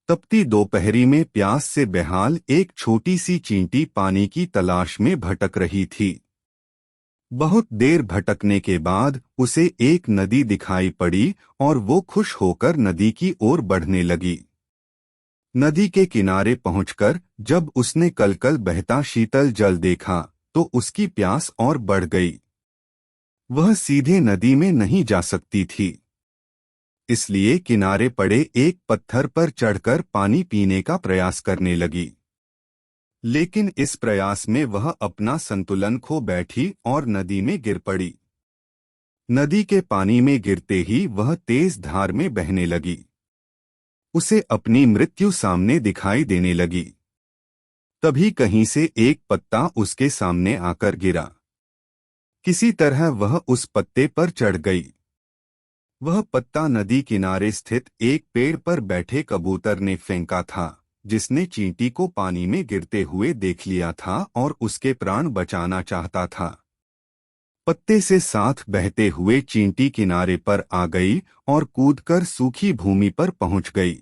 तपती दोपहरी में प्यास से बेहाल एक छोटी सी चींटी पानी की तलाश में भटक रही थी। बहुत देर भटकने के बाद उसे एक नदी दिखाई पड़ी और वो खुश होकर नदी की ओर बढ़ने लगी। नदी के किनारे पहुंचकर जब उसने कलकल बहता शीतल जल देखा तो उसकी प्यास और बढ़ गई। वह सीधे नदी में नहीं जा सकती थी, इसलिए किनारे पड़े एक पत्थर पर चढ़कर पानी पीने का प्रयास करने लगी। लेकिन इस प्रयास में वह अपना संतुलन खो बैठी और नदी में गिर पड़ी। नदी के पानी में गिरते ही वह तेज धार में बहने लगी। उसे अपनी मृत्यु सामने दिखाई देने लगी। तभी कहीं से एक पत्ता उसके सामने आकर गिरा। किसी तरह वह उस पत्ते पर चढ़ गई। वह पत्ता नदी किनारे स्थित एक पेड़ पर बैठे कबूतर ने फेंका था, जिसने चींटी को पानी में गिरते हुए देख लिया था और उसके प्राण बचाना चाहता था। पत्ते से साथ बहते हुए चींटी किनारे पर आ गई और कूदकर सूखी भूमि पर पहुंच गई।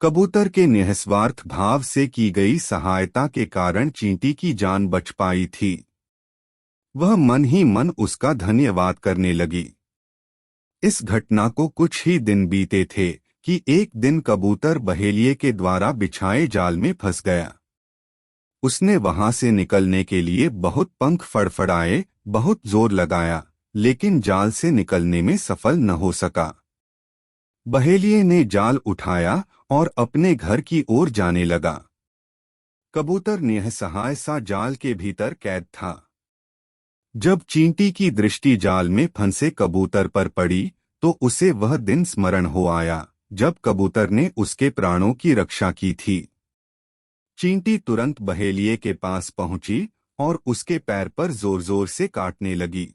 कबूतर के निस्वार्थ भाव से की गई सहायता के कारण चींटी की जान बच पाई थी। वह मन ही मन उसका धन्यवाद करने लगी। इस घटना को कुछ ही दिन बीते थे कि एक दिन कबूतर बहेलिये के द्वारा बिछाए जाल में फंस गया। उसने वहां से निकलने के लिए बहुत पंख फड़फड़ाए, बहुत जोर लगाया, लेकिन जाल से निकलने में सफल न हो सका। बहेलिये ने जाल उठाया और अपने घर की ओर जाने लगा। कबूतर निसहाय सा जाल के भीतर कैद था। जब चींटी की दृष्टि जाल में फंसे कबूतर पर पड़ी तो उसे वह दिन स्मरण हो आया जब कबूतर ने उसके प्राणों की रक्षा की थी। चींटी तुरंत बहेलिये के पास पहुंची और उसके पैर पर जोर जोर से काटने लगी।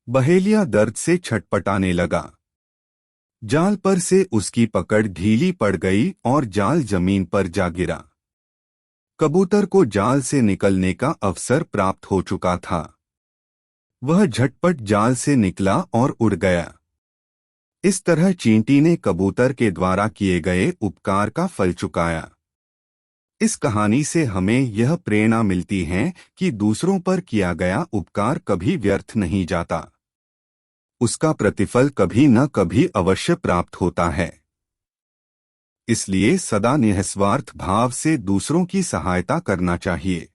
बहेलिया दर्द से छटपटाने लगा। जाल पर से उसकी पकड़ ढीली पड़ गई और जाल जमीन पर जा गिरा। कबूतर को जाल से निकलने का अवसर प्राप्त हो चुका था। वह झटपट जाल से निकला और उड़ गया। इस तरह चींटी ने कबूतर के द्वारा किए गए उपकार का फल चुकाया। इस कहानी से हमें यह प्रेरणा मिलती है कि दूसरों पर किया गया उपकार कभी व्यर्थ नहीं जाता। उसका प्रतिफल कभी न कभी अवश्य प्राप्त होता है। इसलिए सदा निस्वार्थ भाव से दूसरों की सहायता करना चाहिए।